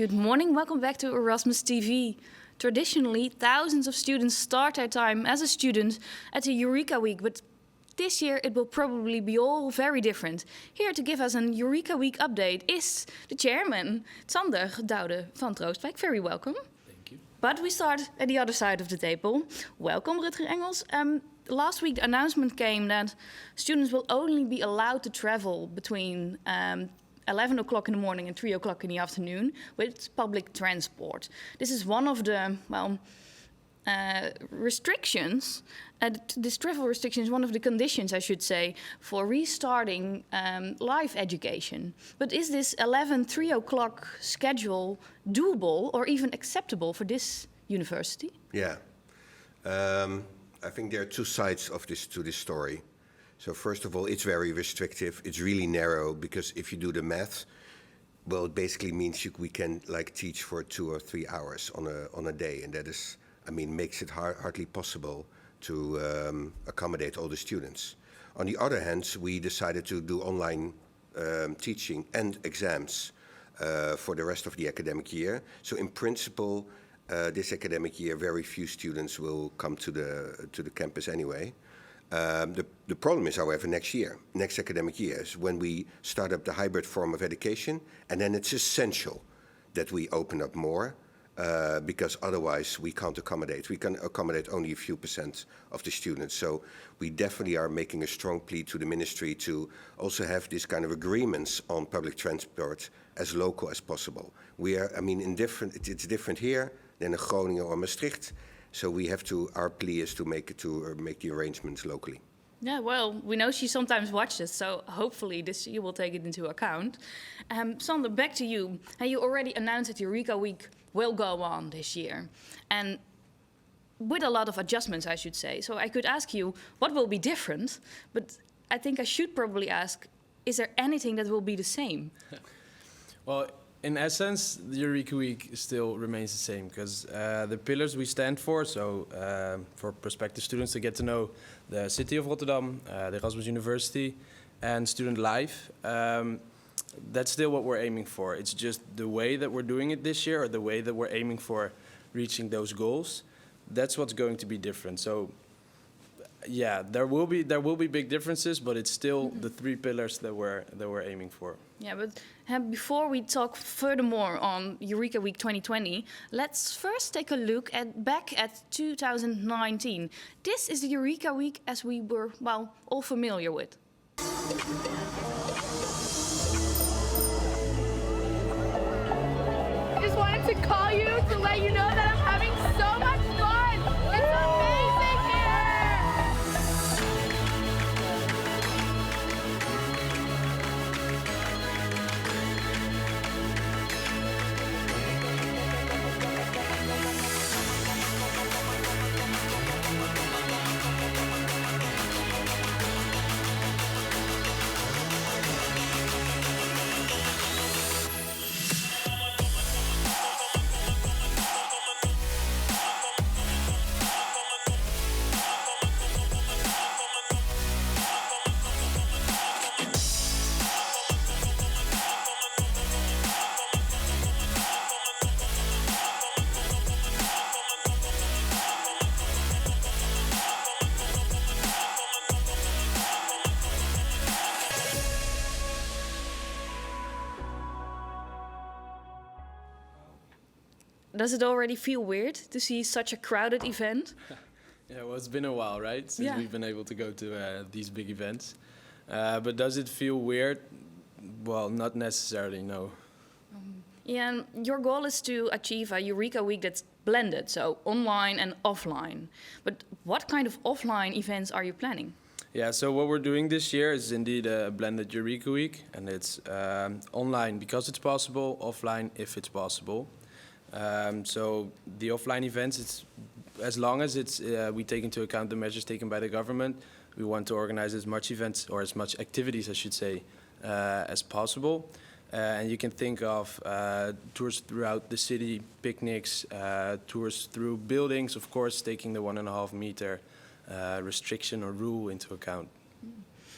Good morning, welcome back to Erasmus TV. Traditionally, thousands of students start their time as a student at the Eurekaweek, but this year it will probably be all very different. Here to give us an Eurekaweek update is the chairman, Sander Doude van Troostwijk. Very welcome. Thank you. But we start at the other side of the table. Welcome, Rutger Engels. Last week the announcement came that students will only be allowed to travel between 11 o'clock in the morning and 3 o'clock in the afternoon with public transport. This is one of the, restrictions. This travel restriction is one of the conditions, I should say, for restarting live education. But is this 3 o'clock schedule doable or even acceptable for this university? Yeah. I think there are two sides of this story. So first of all, it's very restrictive. It's really narrow because if you do the math, well, it basically means we can teach for 2 or 3 hours on a day, and that is, makes it hardly possible to accommodate all the students. On the other hand, we decided to do online teaching and exams for the rest of the academic year. So in principle, this academic year, very few students will come to the campus anyway. The problem is, however, next academic year is when we start up the hybrid form of education, and then it's essential that we open up more because otherwise we can't accommodate. We can accommodate only a few % of the students. So we definitely are making a strong plea to the ministry to also have this kind of agreements on public transport as local as possible. We are, it's different here than in Groningen or Maastricht. So we have to. Our plea is to make the arrangements locally. Yeah, well, we know she sometimes watches, so hopefully you will take it into account. Sander, back to you. You already announced that Eurekaweek will go on this year, and with a lot of adjustments, I should say. So I could ask you, what will be different? But I think I should probably ask, is there anything that will be the same? Well, in essence, the Eurekaweek still remains the same because the pillars we stand for, so for prospective students to get to know the city of Rotterdam, the Erasmus University, and student life, that's still what we're aiming for. It's just the way that we're doing it this year, or the way that we're aiming for reaching those goals, that's what's going to be different. So yeah, there will be big differences, but it's still the 3 pillars that we're aiming for. Yeah, but before we talk furthermore on Eurekaweek 2020, let's first take a look back at 2019. This is the Eurekaweek as we were, all familiar with. I just wanted to call you to let you know that I'm having so much fun. It's amazing here. Does it already feel weird to see such a crowded event? Yeah, well, it's been a while, right, since we've been able to go to these big events. But does it feel weird? Well, not necessarily, no. Yeah, and your goal is to achieve a Eurekaweek that's blended, so online and offline. But what kind of offline events are you planning? Yeah, so what we're doing this year is indeed a blended Eurekaweek, and it's online because it's possible, offline if it's possible. So the offline events, it's as long as we take into account the measures taken by the government, we want to organize as much events, or as much activities, I should say, as possible. And you can think of tours throughout the city, picnics, tours through buildings, of course, taking the 1.5 meter restriction or rule into account.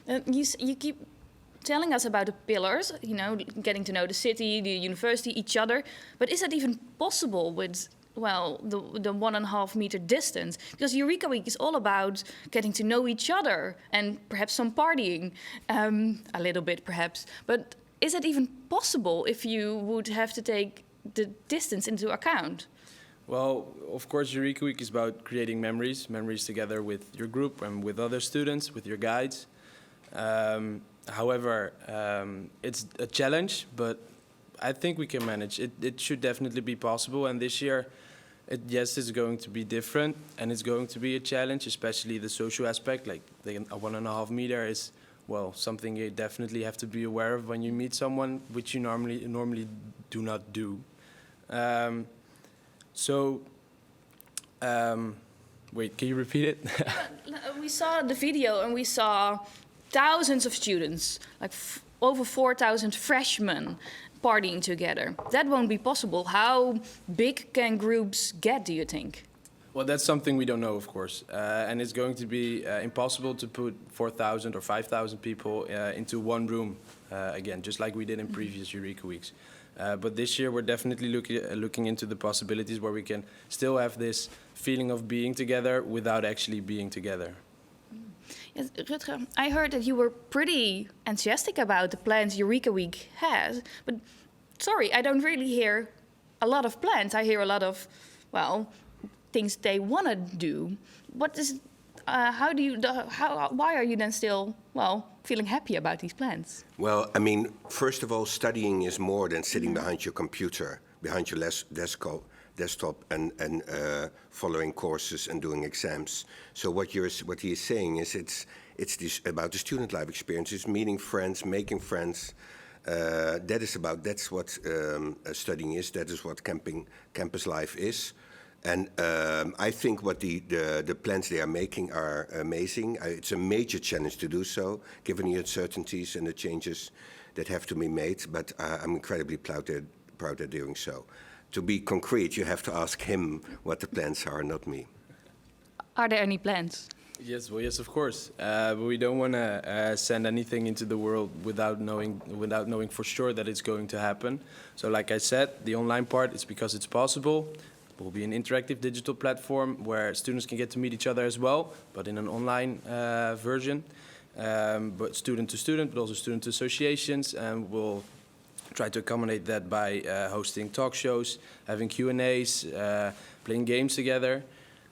You keep telling us about the pillars, you know, getting to know the city, the university, each other. But is that even possible with, well, the 1.5 meter distance? Because Eureka Week is all about getting to know each other and perhaps some partying, a little bit perhaps. But is it even possible if you would have to take the distance into account? Well, of course, Eureka Week is about creating memories together with your group and with other students, with your guides. However, it's a challenge, but I think we can manage. It should definitely be possible, and this year, yes, it's going to be different, and it's going to be a challenge, especially the social aspect. Like a 1.5 meter is, well, something you definitely have to be aware of when you meet someone, which you normally do not do. Wait, can you repeat it? We saw the video and we saw thousands of students, like over 4,000 freshmen partying together. That won't be possible. How big can groups get, do you think? Well, that's something we don't know, of course. And it's going to be impossible to put 4,000 or 5,000 people into one room, again, just like we did in previous Eureka Weeks. But this year we're definitely looking into the possibilities where we can still have this feeling of being together without actually being together. Yes, Rutger, I heard that you were pretty enthusiastic about the plans Eureka Week has, but sorry, I don't really hear a lot of plans. I hear a lot of, well, things they want to do. What is, why are you then still, well, feeling happy about these plans? Well, I mean, first of all, studying is more than sitting behind your computer, behind your desktop and following courses and doing exams. So what he is saying is it's about the student life experience. It's meeting friends, making friends. That's what studying is. That is what campus life is. And I think what the plans they are making are amazing. It's a major challenge to do so, given the uncertainties and the changes that have to be made. But I'm incredibly proud they're doing so. To be concrete, you have to ask him what the plans are, not me. Are there any plans? Yes, well, yes, of course. But we don't want to send anything into the world without knowing for sure that it's going to happen. So, like I said, the online part is because it's possible. It will be an interactive digital platform where students can get to meet each other as well, but in an online version. But student to student, but also student associations, and we'll try to accommodate that by hosting talk shows, having Q&As, playing games together.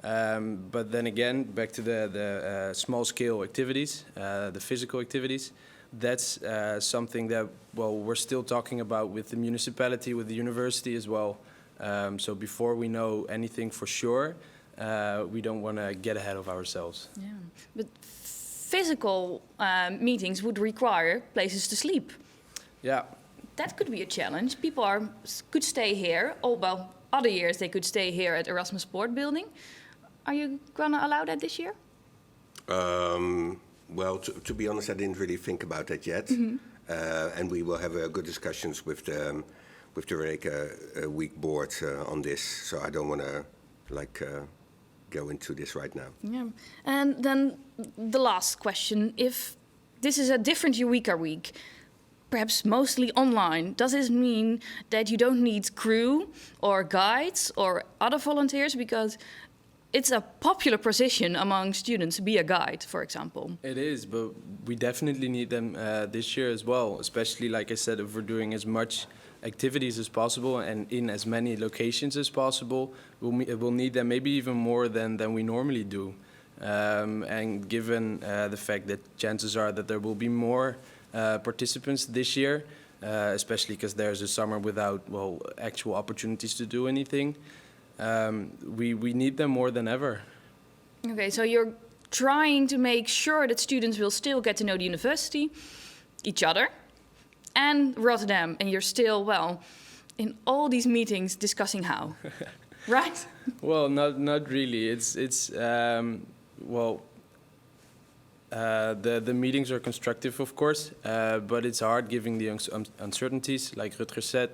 But then again, back to the small-scale activities, the physical activities. That's something that, well, we're still talking about with the municipality, with the university as well. So before we know anything for sure, we don't want to get ahead of ourselves. Yeah, but physical meetings would require places to sleep. Yeah. That could be a challenge. People could stay here. Oh, well, other years they could stay here at Erasmus Sport Building. Are you going to allow that this year? Well, to be honest, I didn't really think about that yet. And we will have good discussions with the Eureka Week board on this. So I don't want to go into this right now. Yeah. And then the last question: if this is a different Eureka Week, perhaps mostly online, does this mean that you don't need crew or guides or other volunteers? Because it's a popular position among students to be a guide, for example. It is, but we definitely need them this year as well, especially, like I said, if we're doing as much activities as possible and in as many locations as possible, we'll need them maybe even more than we normally do. And given the fact that chances are that there will be more participants this year, especially because there's a summer without, well, actual opportunities to do anything, we need them more than ever. Okay, so you're trying to make sure that students will still get to know the university, each other, and Rotterdam, and you're still, well, in all these meetings discussing how, right? Well, not really. The meetings are constructive, of course, but it's hard given the uncertainties, like Rutger said,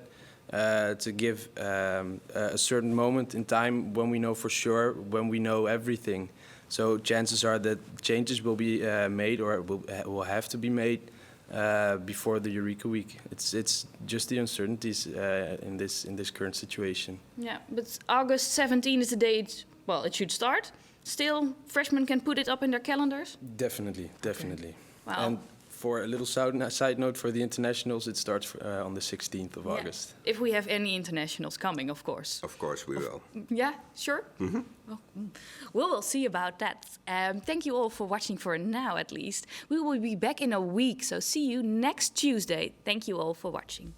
to give a certain moment in time when we know for sure, when we know everything. So chances are that changes will be made or will have to be made before the Eureka Week. It's just the uncertainties in this current situation. Yeah, but August 17 is the date, well, it should start. Still, freshmen can put it up in their calendars? Definitely, definitely. Wow. And for a little side note for the internationals, it starts on the 16th of August. If we have any internationals coming, of course. Of course we will. Yeah, sure. Well, we'll see about that. Thank you all for watching for now, at least. We will be back in a week, so see you next Tuesday. Thank you all for watching.